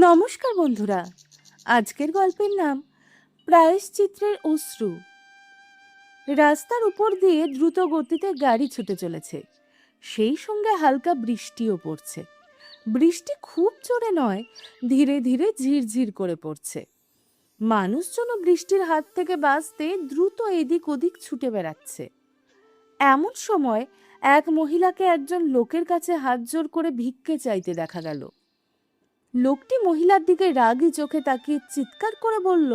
নমস্কার বন্ধুরা, আজকের গল্পের নাম প্রায়শ্চিত্রের অশ্রু। রাস্তার উপর দিয়ে দ্রুত গতিতে গাড়ি ছুটে চলেছে, সেই সঙ্গে হালকা বৃষ্টিও পড়ছে। বৃষ্টি খুব জোরে নয়, ধীরে ধীরে ঝিরঝির করে পড়ছে। মানুষজনও বৃষ্টির হাত থেকে বাঁচতে দ্রুত এদিক ওদিক ছুটে বেড়াচ্ছে। এমন সময় এক মহিলাকে একজন লোকের কাছে হাত জোর করে ভিক্ষে চাইতে দেখা গেল। লোকটি মহিলার দিকে রাগী চোখে তাকিয়ে চিৎকার করে বলল,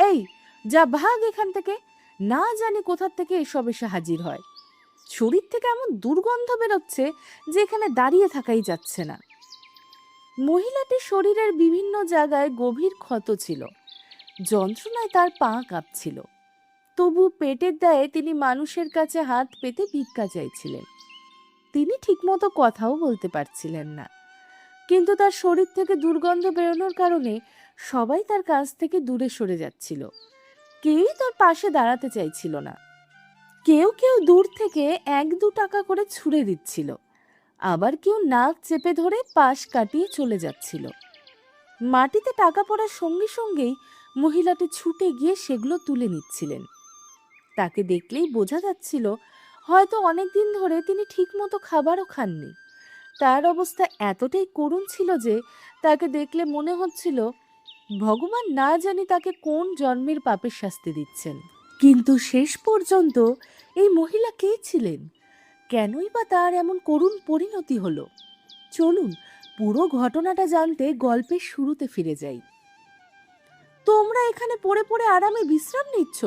এই যা, ভাগ এখান থেকে, না জানি কোথা থেকে এসব এসে হাজির হয়। শরীর থেকে এমন দুর্গন্ধ বেরোচ্ছে যে এখানে দাঁড়িয়ে থাকাই যাচ্ছে না। মহিলাটির শরীরের বিভিন্ন জায়গায় গভীর ক্ষত ছিল, যন্ত্রণায় তার পা কাঁপছিল। তবু পেটের দায়ে তিনি মানুষের কাছে হাত পেতে ভিক্ষা চাইছিলেন। তিনি ঠিকমতো কথাও বলতে পারছিলেন না, কিন্তু তার শরীর থেকে দুর্গন্ধ বেরোনোর কারণে সবাই তার কাছ থেকে দূরে সরে যাচ্ছিল। কেউই তার পাশে দাঁড়াতে চাইছিল না। কেউ কেউ দূর থেকে 1-2 টাকা করে ছুঁড়ে দিচ্ছিল, আবার কেউ নাক চেপে ধরে পাশ কাটিয়ে চলে যাচ্ছিল। মাটিতে টাকা পড়ার সঙ্গে সঙ্গেই মহিলাটি ছুটে গিয়ে সেগুলো তুলে নিচ্ছিলেন। তাকে দেখলেই বোঝা যাচ্ছিল হয়তো অনেকদিন ধরে তিনি ঠিকমতো খাবারও খাননি। তার অবস্থা এতটাই করুণ ছিল যে তাকে দেখলে মনে হচ্ছিল ভগবান না জানি তাকে কোন জন্মের পাপের শাস্তি দিচ্ছেন। কিন্তু শেষ পর্যন্ত এই মহিলা কে ছিলেন? কেনই বা তার এমন করুণ পরিণতি হলো? চলুন পুরো ঘটনাটা জানতে গল্পের শুরুতে ফিরে যাই। তোমরা এখানে পড়ে পড়ে আরামে বিশ্রাম নিচ্ছ,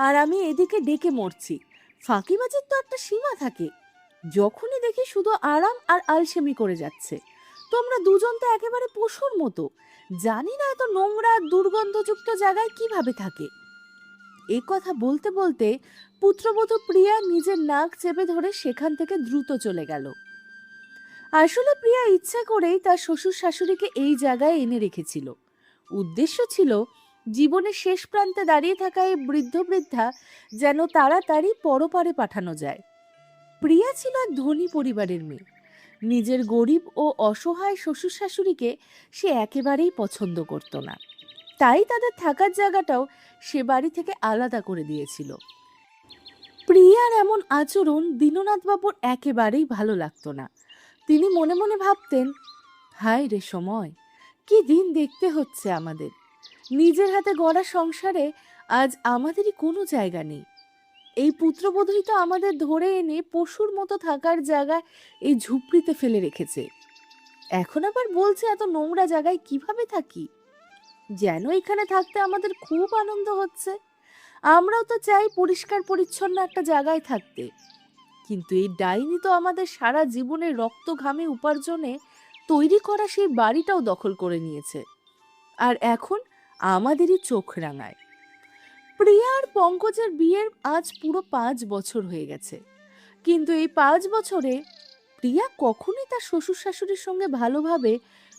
আর আমি এদিকে ডেকে মরছি। ফাঁকিবাজির তো একটা সীমা থাকে। যখনই দেখি শুধু আরাম আর আলসেমি করে যাচ্ছে। তোমরা দুজন তো একেবারে পশুর মতো। জানি না এত নোংরা দুর্গন্ধযুক্ত জায়গায় কিভাবে থাকে। এই কথা বলতে বলতে পুত্রবধূ প্রিয়া নিজের নাক চেপে ধরে সেখান থেকে দ্রুত চলে গেল। আসলে প্রিয়া ইচ্ছে করেই তার শ্বশুর শাশুড়িকে এই জায়গায় এনে রেখেছিল। উদ্দেশ্য ছিল জীবনের শেষ প্রান্তে দাঁড়িয়ে থাকা এই বৃদ্ধ বৃদ্ধা যেন তাড়াতাড়ি পরপারে পাঠানো যায়। প্রিয়া ছিল এক ধনী পরিবারের মেয়ে। নিজের গরিব ও অসহায় শ্বশুর শাশুড়িকে সে একেবারেই পছন্দ করত না। তাই তাদের থাকার জায়গাটাও সে বাড়ি থেকে আলাদা করে দিয়েছিল। প্রিয়ার এমন আচরণ দীননাথবাবুর একেবারেই ভালো লাগতো না। তিনি মনে মনে ভাবতেন, হায় রে সময়, কি দিন দেখতে হচ্ছে আমাদের। নিজের হাতে গড়া সংসারে আজ আমাদেরই কোনো জায়গা নেই। এই পুত্রবধূই তো আমাদের ধরে এনে পশুর মতো থাকার জায়গায় এই ঝুপড়িতে ফেলে রেখেছে। এখন আবার বলছে এত নোংরা জায়গায় কিভাবে থাকি। যেন এখানে থাকতে আমাদের খুব আনন্দ হচ্ছে। আমরাও তো চাই পরিষ্কার পরিচ্ছন্ন একটা জায়গায় থাকতে। কিন্তু এই ডাইনি তো আমাদের সারা জীবনের রক্ত ঘামে উপার্জনে তৈরি করা সেই বাড়িটাও দখল করে নিয়েছে, আর এখন আমাদেরই চোখ রাঙায়। প্রিয়া আর পঙ্কজের বিয়ের আজ পুরো 5 বছর হয়ে গেছে, কিন্তু এই 5 বছরে প্রিয়া কখনোই তার শ্বশুর শাশুড়ির সঙ্গে ভালোভাবে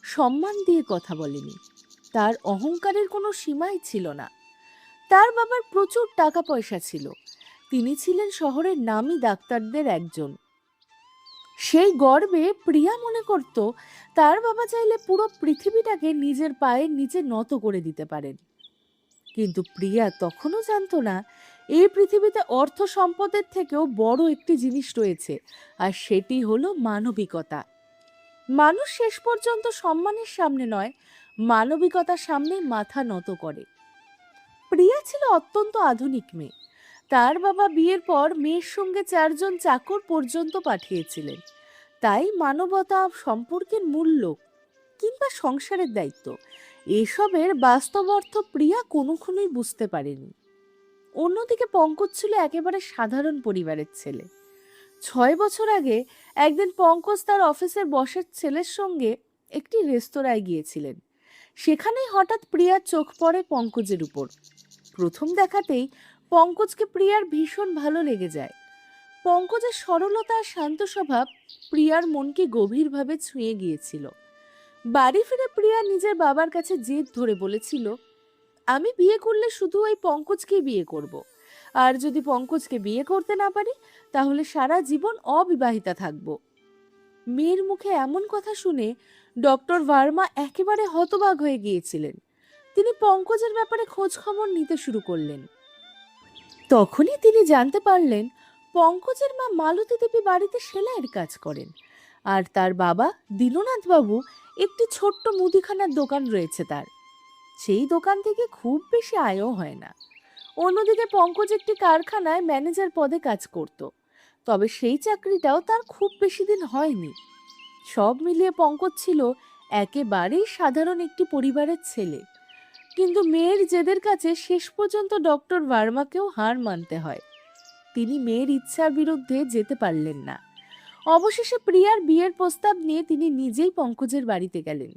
সম্মান দিয়ে কথা বলেনি। তার অহংকারের কোনো সীমাই ছিল না। তার বাবার প্রচুর টাকা পয়সা ছিল, তিনি ছিলেন শহরের নামী ডাক্তারদের একজন। সেই গর্বে প্রিয়া মনে করত তার বাবা চাইলে পুরো পৃথিবীটাকে নিজের পায়ের নিচে নত করে দিতে পারেন। কিন্তু প্রিয়া তখনও জানতো না এই পৃথিবীতে অর্থ সম্পদের থেকেও বড় একটি জিনিস রয়েছে, আর সেটি হলো মানবিকতা। মানুষ শেষ পর্যন্ত সম্মানের সামনে নয়, মানবিকতার সামনে মাথা নত করে। প্রিয়া ছিল অত্যন্ত আধুনিক মেয়ে। তার বাবা বিয়ের পর মেয়ের সঙ্গে 4 জন চাকর পর্যন্ত পাঠিয়েছিলেন। তাই মানবতা, সম্পর্কের মূল্য কিংবা সংসারের দায়িত্ব, এসবের বাস্তব অর্থ প্রিয়া কোনোক্ষণই বুঝতে পারেনি। অন্যদিকে পঙ্কজ ছিল একেবারে সাধারণ পরিবারের ছেলে। 6 বছর আগে একদিন পঙ্কজ তার অফিসের বসের ছেলের সঙ্গে একটি রেস্তোরাঁয় গিয়েছিলেন। সেখানেই হঠাৎ প্রিয়ার চোখ পড়ে পঙ্কজের উপর। প্রথম দেখাতেই পঙ্কজকে প্রিয়ার ভীষণ ভালো লেগে যায়। পঙ্কজের সরলতা আর শান্ত স্বভাব প্রিয়ার মনকে গভীরভাবে ছুঁয়ে গিয়েছিল। বাড়ি ফিরে প্রিয়া নিজের বাবার কাছে জেদ ধরে বলেছিল, আমি বিয়ে করলে শুধু ওই পঙ্কজকেই বিয়ে করব, আর যদি পঙ্কজকে বিয়ে করতে না পারি তাহলে সারা জীবন অবিবাহিতা থাকব। মেয়ের মুখে এমন কথা শুনে ডক্টর ভার্মা একেবারে হতবাক হয়ে গিয়েছিলেন। তিনি পঙ্কজের ব্যাপারে খোঁজ খবর নিতে শুরু করলেন। তখনই তিনি জানতে পারলেন পঙ্কজের মা মালতী দেবী বাড়িতে সেলাইয়ের কাজ করেন, আর তার বাবা দীননাথ বাবু একটি ছোট্ট মুদিখানার দোকান রয়েছে তার। সেই দোকান থেকে খুব বেশি আয়ও হয় না। অন্যদিকে পঙ্কজ একটি কারখানায় ম্যানেজার পদে কাজ করত, তবে সেই চাকরিটাও তার খুব বেশি দিন হয়নি। সব মিলিয়ে পঙ্কজ ছিল একেবারেই সাধারণ একটি পরিবারের ছেলে, কিন্তু মেয়ের জেদের কাছে শেষ পর্যন্ত ডক্টর ভার্মাকেও হার মানতে হয়। তিনি মেয়ের ইচ্ছার বিরুদ্ধে যেতে পারলেন না। অবশেষে প্রিয়ার বিয়ের প্রস্তাব নিয়ে তিনি নিজেই পঙ্কজের বাড়িতে গেলেন।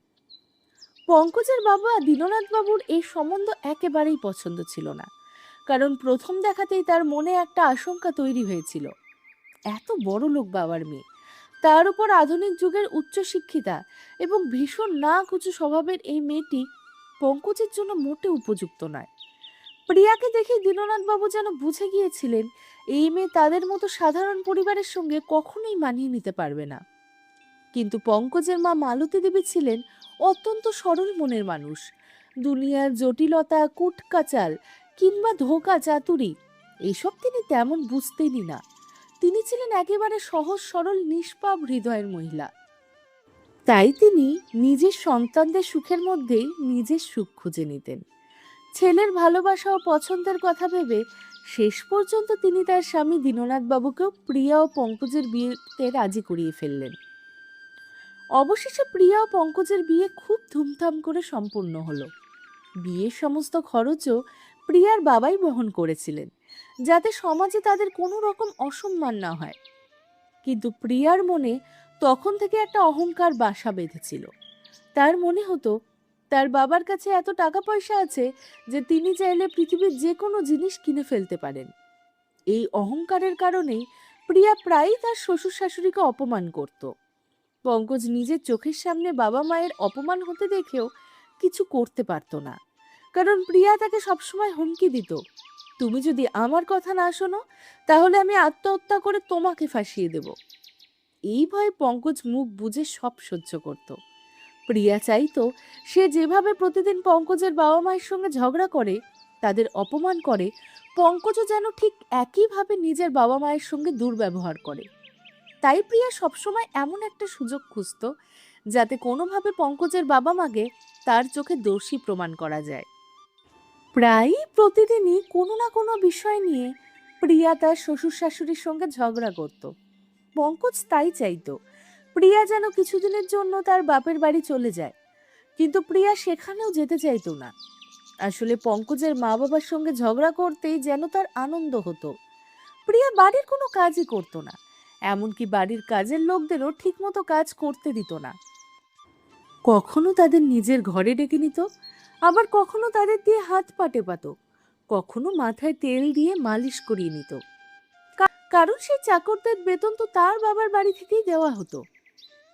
পঙ্কজের বাবা দীননাথ বাবুর এই সম্বন্ধ একেবারেই পছন্দ ছিল না, কারণ প্রথম দেখাতেই তার মনে একটা আশঙ্কা তৈরি হয়েছিল। এত বড় লোক বাবার মেয়ে, তার উপর আধুনিক যুগের উচ্চশিক্ষিতা এবং ভীষণ না কুচু স্বভাবের এই মেয়েটি পঙ্কজের জন্য মোটে উপযুক্ত নয়। প্রিয়াকে দেখে দীননাথ বাবু যেন বুঝে গিয়েছিলেন এই মেয়ে তাদের মতো সাধারণ পরিবারের সঙ্গে কখনোই মানিয়ে নিতে পারবে না। কিন্তু পঙ্কজের মা মালতী দেবী ছিলেন অত্যন্ত সরল মনের মানুষ। দুনিয়ার জটিলতা, কুটকাচাল কিংবা ধোঁকা চাতুরি এসব তিনি তেমন বুঝতেনই না। তিনি ছিলেন একেবারে সহজ সরল নিষ্পাপ হৃদয়ের মহিলা। তাই তিনি নিজের সন্তানদের সুখের মধ্যেই নিজের সুখ খুঁজে নিতেন। ছেলের ভালোবাসা ও পছন্দের কথা ভেবে শেষ পর্যন্ত তিনি তার স্বামী দীননাথ বাবুকেও প্রিয়া ও পঙ্কজের বিয়েতে রাজি করিয়ে ফেললেন। অবশেষে প্রিয়া ও পঙ্কজের বিয়ে খুব ধুমধাম করে সম্পূর্ণ হলো। বিয়ের সমস্ত খরচও প্রিয়ার বাবাই বহন করেছিলেন, যাতে সমাজে তাদের কোনো রকম অসম্মান না হয়। কিন্তু প্রিয়ার মনে তখন থেকে একটা অহংকার বাসা বেঁধেছিল। তার মনে হতো তার বাবার কাছে এত টাকা পয়সা আছে যে তিনি চাইলে পৃথিবীর যে কোনো জিনিস কিনে ফেলতে পারেন। এই অহংকারের কারণেই প্রিয়া প্রায়ই তার শ্বশুর শাশুড়িকে অপমান করত। পঙ্কজ নিজের চোখের সামনে বাবা মায়ের অপমান হতে দেখেও কিছু করতে পারত না, কারণ প্রিয়া তাকে সবসময় হুমকি দিত, তুমি যদি আমার কথা না শোনো তাহলে আমি আত্মহত্যা করে তোমাকে ফাঁসিয়ে দেব। এই ভয়ে পঙ্কজ মুখ বুজে সব সহ্য করত। প্রিয়া চাইতো সে যেভাবে প্রতিদিন পঙ্কজের বাবা মায়ের সঙ্গে ঝগড়া করে, তাদের অপমান করে, পঙ্কজও যেন ঠিক একইভাবে নিজের বাবা মায়ের সঙ্গে দুর্ব্যবহার করে। তাই প্রিয়া সবসময় এমন একটা সুযোগ খুঁজত যাতে কোনোভাবে পঙ্কজের বাবা মাকে তার চোখে দোষী প্রমাণ করা যায়। প্রায়ই প্রতিদিনই কোনো না কোনো বিষয় নিয়ে প্রিয়া তার শ্বশুর শাশুড়ির সঙ্গে ঝগড়া করত। পঙ্কজ তাই চাইতো প্রিয়া যেন কিছুদিনের জন্য তার বাপের বাড়ি চলে যায়, কিন্তু প্রিয়া সেখানেও যেতে চাইতো না। আসলে পঙ্কজের মা বাবার সঙ্গে ঝগড়া করতেই যেন তার আনন্দ হতো। প্রিয়া বাড়ির কোনো কাজই করতো না, এমনকি বাড়ির কাজের লোকদেরও ঠিকমতো কাজ করতে দিত না। কখনো তাদের নিজের ঘরে ডেকে নিত, আবার কখনো তাদের দিয়ে হাত পা টেপাত, কখনো মাথায় তেল দিয়ে মালিশ করিয়ে নিত। কারণ সেই চাকরদের বেতন তো তার বাবার বাড়ি থেকেই দেওয়া হতো।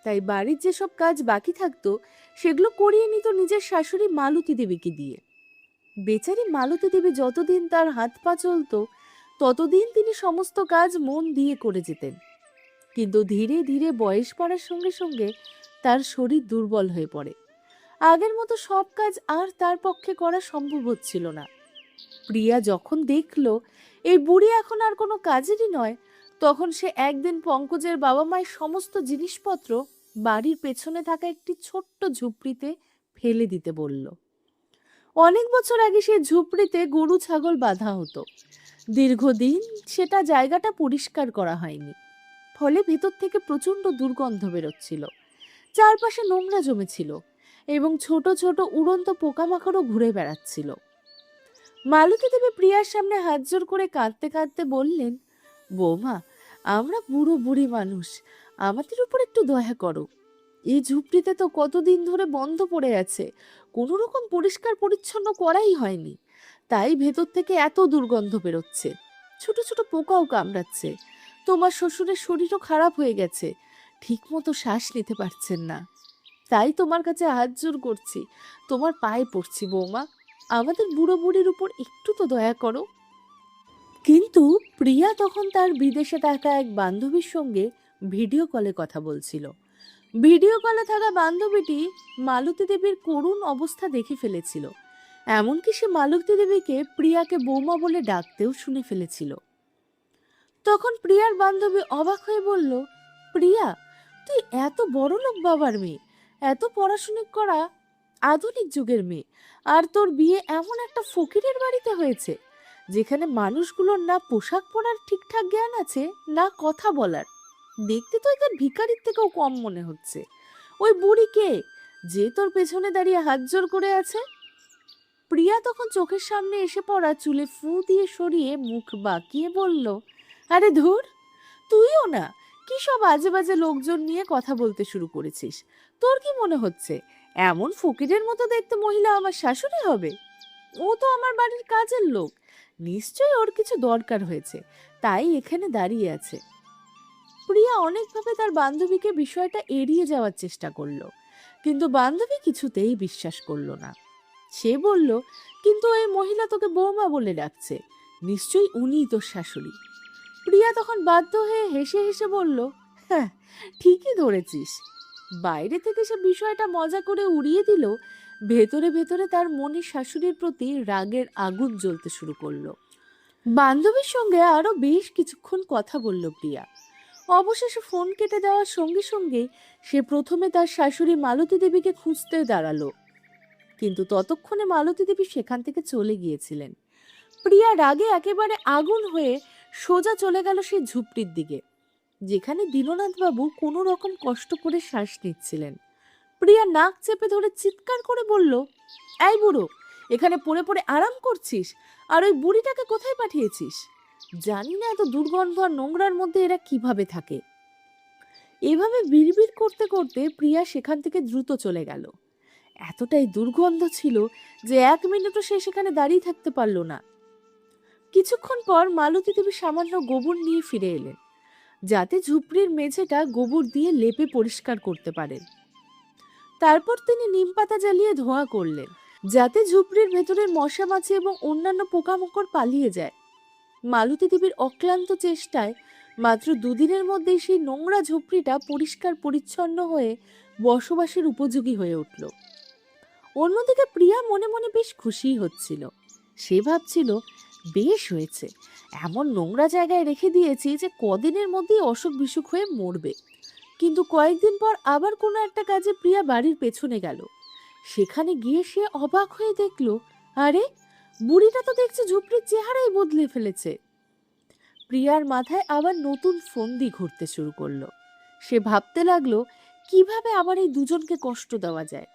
তাই বাড়ির যেসব কাজ বাকি থাকতো সেগুলো করিয়ে নিত নিজের শাশুড়ি মালতী দেবীকে দিয়ে। বেচারি মালতী দেবী যতদিন তার হাত পা চলতো ততদিন তিনি সমস্ত কাজ মন দিয়ে করে যেতেন। কিন্তু ধীরে ধীরে বয়স বাড়ার সঙ্গে সঙ্গে তার শরীর দুর্বল হয়ে পড়ে। আগের মতো সব কাজ আর তার পক্ষে করা সম্ভব হচ্ছিল না। প্রিয়া যখন দেখলো এই বুড়ি এখন আর কোনো কাজেরই নয়, তখন সে একদিন পঙ্কজের বাবা মায়ের সমস্ত জিনিসপত্র বাড়ির পেছনে থাকা একটি ছোট্ট ঝুপড়িতে ফেলে দিতে বলল। অনেক বছর আগে সেই ঝুপড়িতে গরু ছাগল বাঁধা হতো। দীর্ঘদিন সেটা জায়গাটা পরিষ্কার করা হয়নি, ফলে ভেতর থেকে প্রচণ্ড দুর্গন্ধ বেরোচ্ছিল। চারপাশে নোংরা জমেছিল এবং ছোট ছোট উড়ন্ত পোকামাকড়ও ঘুরে বেড়াচ্ছিল। মালতী দেবী প্রিয়ার সামনে হাত জোর করে কাঁদতে কাঁদতে বললেন, বৌমা, আমরা বুড়ো বুড়ি মানুষ, আমাদের উপর একটু দয়া করো। এই ঝুপড়িতে তো কতদিন ধরে বন্ধ পড়ে আছে, কোনো রকম পরিষ্কার পরিচ্ছন্ন করাই হয়নি, তাই ভেতর থেকে এত দুর্গন্ধ বেরোচ্ছে, ছোট ছোট পোকাও কামড়াচ্ছে। তোমার শ্বশুরের শরীরও খারাপ হয়ে গেছে, ঠিক মতো শ্বাস নিতে পারছেন না। তাই তোমার কাছে হাত জোর করছি, তোমার পায়ে পড়ছি বৌমা, আমাদের বুড়ো বুড়ির উপর একটু তো দয়া করো। কিন্তু প্রিয়া তখন তার বিদেশে থাকা এক বান্ধবীর সঙ্গে ভিডিও কলে কথা বলছিল। ভিডিও কলে থাকা বান্ধবীটি মালতী দেবীর করুণ অবস্থা দেখে ফেলেছিল। এমনকি সে মালতী দেবীকে প্রিয়াকে বৌমা বলে ডাকতেও শুনে ফেলেছিল। তখন প্রিয়ার বান্ধবী অবাক হয়ে বলল, প্রিয়া, তুই এত বড় লোক বাবার মেয়ে, এত পড়াশুনো করা আধুনিক যুগের মেয়ে, আর তোর বিয়ে এমন একটা ফকিরের বাড়িতে হয়েছে যেখানে মানুষগুলোর না পোশাক পরার ঠিকঠাক জ্ঞান আছে, না কথা বলার। দেখতে তো এদের ভিখারির থেকেও কম মনে হচ্ছে। ওই বুড়ি কে, যে তোর পেছনে দাঁড়িয়ে হাত জোর করে আছে? প্রিয়া তখন চোখের সামনে এসে পড়া চুলে ফু দিয়ে সরিয়ে মুখ বাঁকিয়ে বলল, আরে ধুর, তুইও না কি সব আজে বাজে লোকজন নিয়ে কথা বলতে শুরু করেছিস? তোর কি মনে হচ্ছে এমন ফকিরের মতো দেখতে মহিলা আমার শাশুড়ি হবে? ও তো আমার বাড়ির কাজের লোক, নিশ্চয়ই ওর কিছু দরকার হয়েছে, তাই এখানে দাঁড়িয়ে আছে। প্রিয়া অনেকভাবে তার বান্ধবীকে বিষয়টা এড়িয়ে যাওয়ার চেষ্টা করলো, কিন্তু বান্ধবী কিছুতেই বিশ্বাস করলো না। সে বলল, কিন্তু এই মহিলা তোকে বৌমা বলে ডাকছে, নিশ্চয়ই উনিই তোর শাশুড়ি। প্রিয়া তখন বাধ্য হয়ে হেসে হেসে বলল, হ্যাঁ, ঠিকই ধরেছিস। বাইরে থেকে সে বিষয়টা মজা করে উড়িয়ে দিল, ভেতরে ভেতরে তার মনে শাশুড়ির প্রতি রাগের আগুন জ্বলতে শুরু করলো। বান্ধবীর সঙ্গে আরো বেশ কিছুক্ষণ কথা বলল প্রিয়া। অবশেষে ফোন কেটে দেওয়ার সঙ্গে সঙ্গে সে প্রথমে তার শাশুড়ি মালতী দেবীকে খুঁজতে দাঁড়ালো, কিন্তু ততক্ষণে মালতী দেবী সেখান থেকে চলে গিয়েছিলেন। প্রিয়া রাগে একেবারে আগুন হয়ে সোজা চলে গেল সেই ঝুপড়ির দিকে, যেখানে দীননাথ বাবু কোনো রকম কষ্ট করে শ্বাস নিচ্ছিলেন। প্রিয়া নাক চেপে ধরে চিৎকার করে বলল, এই বুড়ো, এখানে পড়ে পড়ে আরাম করছিস, আর ওই বুড়িটাকে কোথায় পাঠিয়েছিস? জানি না এত দুর্গন্ধ আর নোংরার মধ্যে এরা কিভাবে থাকে। এভাবে বিড়বিড় করতে করতে প্রিয়া সেখান থেকে দ্রুত চলে গেল। এতটাই দুর্গন্ধ ছিল যে 1 মিনিটও সে সেখানে দাঁড়িয়ে থাকতে পারল না। কিছুক্ষণ পর মালতী দেবী সামান্য গোবর নিয়ে ফিরে এলেন, যাতে ঝুপড়ির মেঝেটা গোবর দিয়ে লেপে পরিষ্কার করতে পারেন। তারপর তিনি নিম পাতা জ্বালিয়ে ধোঁয়া করলেন, যাতে ঝুপড়ির ভেতরের মশা মাছি এবং অন্যান্য পোকামাকড় পালিয়ে যায়। মালতী দেবীর অক্লান্ত চেষ্টায় মাত্র 2 দিনের মধ্যেই সেই নোংরা ঝুপড়িটা পরিষ্কার পরিচ্ছন্ন হয়ে বসবাসের উপযোগী হয়ে উঠল। অন্যদিকে প্রিয়া মনে মনে বেশ খুশি হচ্ছিল। সে ভাবছিল, বেশ হয়েছে, এমন নোংরা জায়গায় রেখে দিয়েছি যে কদিনের মধ্যেই অসুখ বিসুখ হয়ে মরবে। কিন্তু কয়েকদিন পর আবার কোনো একটা কাজে প্রিয়া বাড়ির পেছনে গেল। সেখানে গিয়ে সে অবাক হয়ে দেখল, আরে, বুড়িটা তো দেখছে ঝুপড়ির চেহারাই বদলে ফেলেছে। প্রিয়ার মাথায় আবার নতুন ফন্দি ঘুরতে শুরু করলো। সে ভাবতে লাগলো কিভাবে আবার এই দুজনকে কষ্ট দেওয়া যায়।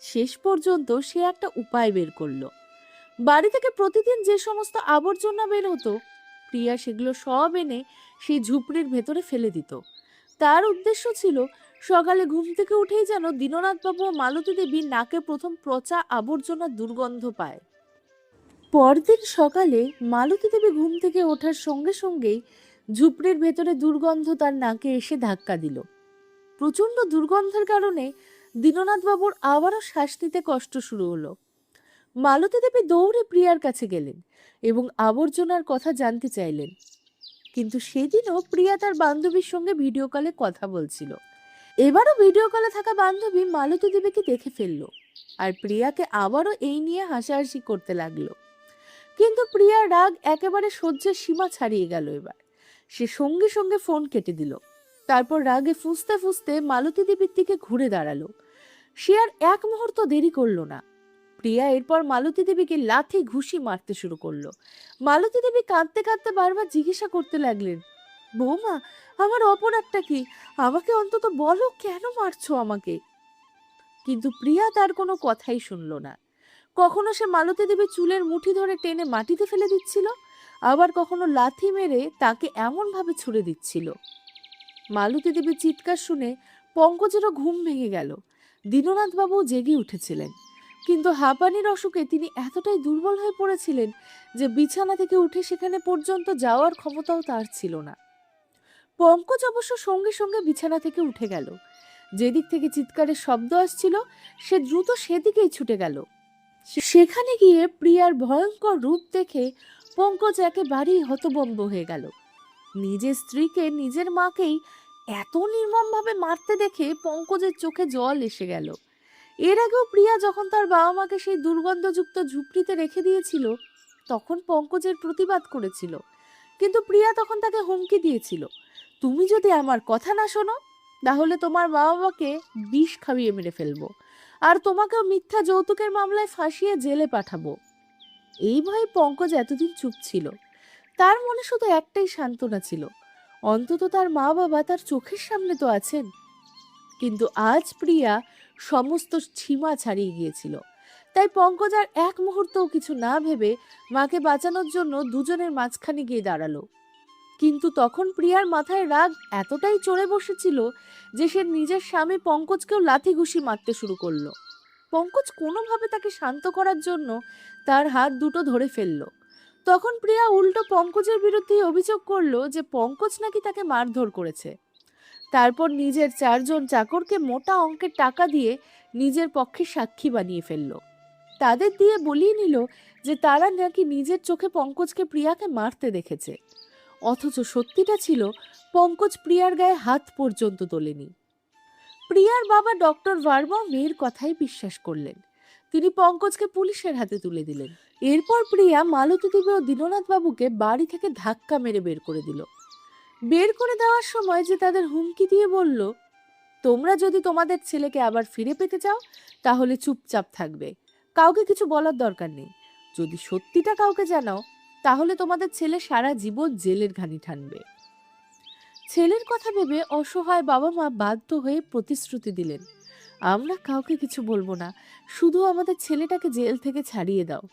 শেষ পর্যন্ত সে একটা উপায় বের করলো। বাড়ি থেকে প্রতিদিন যে সমস্ত আবর্জনা বের হতো, প্রিয়া সেগুলো সব এনে সেই ঝুপড়ির ভেতরে ফেলে দিত। তার উদ্দেশ্য ছিল সকালে ঘুম থেকে উঠেই যেন দীননাথবাবু ও মালতী দেবী নাকে প্রথম পচা আবর্জনার দুর্গন্ধ পায়। পরদিন সকালে মালতী দেবী ঘুম থেকে ওঠার সঙ্গে সঙ্গেই ঝুপড়ির ভেতরে দুর্গন্ধ তার নাকে এসে ধাক্কা দিল। প্রচন্ড দুর্গন্ধের কারণে দীননাথবাবুর আবারও শ্বাস নিতে কষ্ট শুরু হলো। মালতী দেবী দৌড়ে প্রিয়ার কাছে গেলেন এবং আবর্জনার কথা জানতে চাইলেন। কিন্তু সেদিনও প্রিয়া তার বান্ধবীর সঙ্গে ভিডিও কলে কথা বলছিল। এবারও ভিডিও কলে থাকা বান্ধবী মালতী দেবীকে দেখে ফেলল, আর প্রিয়াকে আবারও এই নিয়ে হাসাহাসি করতে লাগলো। কিন্তু প্রিয়ার রাগ একেবারে সহ্যের সীমা ছাড়িয়ে গেল। এবার সে সঙ্গে সঙ্গে ফোন কেটে দিল। তারপর রাগে ফুঁসতে ফুঁসতে মালতী দেবীর দিকে ঘুরে দাঁড়ালো। সে আর 1 মুহূর্ত দেরি করলো না। প্রিয়া এরপর মালতী দেবীকে লাথি ঘুষি মারতে শুরু করলো। মালতী দেবী কাঁদতে কাঁদতে বারবার জিজ্ঞাসা করতে লাগলেন, বৌমা, আমার অপরাধটা কি? আমাকে অন্তত বলো, কেন মারছো আমাকে? কিন্তু প্রিয়া তার কোনো কথাই শুনলো না। কখনো সে মালতী দেবী চুলের মুঠি ধরে টেনে মাটিতে ফেলে দিচ্ছিল, আবার কখনো লাথি মেরে তাকে এমন ভাবে ছুড়ে দিচ্ছিল। মালতী দেবীর চিৎকার শুনে পঙ্কজেরও ঘুম ভেঙে গেল। দীননাথ বাবু জেগে উঠেছিলেন, কিন্তু হাঁপানির অসুখে তিনি এতটাই দুর্বল হয়ে পড়েছিলেন যে বিছানা থেকে উঠে সেখানে পর্যন্ত যাওয়ার ক্ষমতাও তার ছিল না। পঙ্কজ অবশ্য সঙ্গে সঙ্গে বিছানা থেকে উঠে গেল। যেদিক থেকে চিৎকারের শব্দ আসছিল সে দ্রুত সেদিকেই ছুটে গেল। সেখানে গিয়ে প্রিয়ার ভয়ঙ্কর রূপ দেখে পঙ্কজ একেবারেই হতভম্ব হয়ে গেল। নিজের স্ত্রীকে, নিজের মাকেই এত নির্মমভাবে মারতে দেখে পঙ্কজের চোখে জল এসে গেল। এর আগেও প্রিয়া যখন তার বাবা মাকে সেই দুর্গন্ধযুক্ত ঝুপড়িতে রেখে দিয়েছিল, তখন পঙ্কজের প্রতিবাদ করেছিল, কিন্তু প্রিয়া তখন তাকে হুমকি দিয়েছিল, তুমি যদি আমার কথা না শোনো তাহলে তোমার মা বাবাকে বিষ খাইয়ে মেরে ফেলবো, আর তোমাকেও মিথ্যা যৌতুকের মামলায় ফাঁসিয়ে জেলে পাঠাবো। এই ভয়ে পঙ্কজ এতদিন চুপ ছিল। তার মনে শুধু একটাই সান্ত্বনা ছিল, অন্তত তার মা বাবা তার চোখের সামনে তো আছেন। কিন্তু আজ প্রিয়া সমস্ত সীমা ছাড়িয়ে গিয়েছিল। তাই পঙ্কজ আর এক মুহূর্তও কিছু না ভেবে মাকে বাঁচানোর জন্য দুজনের মাঝখানে গিয়ে দাঁড়ালো। কিন্তু তখন প্রিয়ার মাথায় রাগ এতটাই চড়ে বসেছিল যে সে নিজের স্বামী পঙ্কজকেও লাথি ঘুষি মারতে শুরু করলো। পঙ্কজ কোনোভাবে তাকে শান্ত করার জন্য তার হাত দুটো ধরে ফেললো। তখন প্রিয়া উল্টো পঙ্কজের বিরুদ্ধে অভিযোগ করলো যে পঙ্কজ নাকি তাকে মারধর করেছে। তারপর নিজের 4 জন চাকরকে মোটা অঙ্কের টাকা দিয়ে নিজের পক্ষে সাক্ষী বানিয়ে ফেলল। তাদের দিয়ে বলিয়ে নিল যে তারা নাকি নিজের চোখে পঙ্কজকে প্রিয়াকে মারতে দেখেছে, অথচ সত্যিটা ছিল পঙ্কজ প্রিয়ার গায়ে হাত পর্যন্ত তোলেনি। প্রিয়ার বাবা ডক্টর ভার্মা মেয়ের কথাই বিশ্বাস করলেন। তিনি পঙ্কজকে পুলিশের হাতে তুলে দিলেন। এরপর প্রিয়া মালতী দেবী ও দীননাথ বাবুকে বাড়ি থেকে ধাক্কা মেরে বের করে দিল। বের করে দেওয়ার সময় যে তাদের হুমকি দিয়ে বলল, তোমরা যদি তোমাদের ছেলেকে আবার ফিরে পেতে চাও তাহলে চুপচাপ থাকবে, কাউকে কিছু বলার দরকার নেই। যদি সত্যিটা কাউকে জানাও তাহলে তোমাদের ছেলে সারা জীবন জেলের ঘানি টানবে। ছেলের কথা ভেবে অসহায় বাবা মা বাধ্য হয়ে প্রতিশ্রুতি দিলেন, আমরা কাউকে কিছু বলবো না, শুধু আমাদের ছেলেটাকে জেল থেকে ছাড়িয়ে দাও।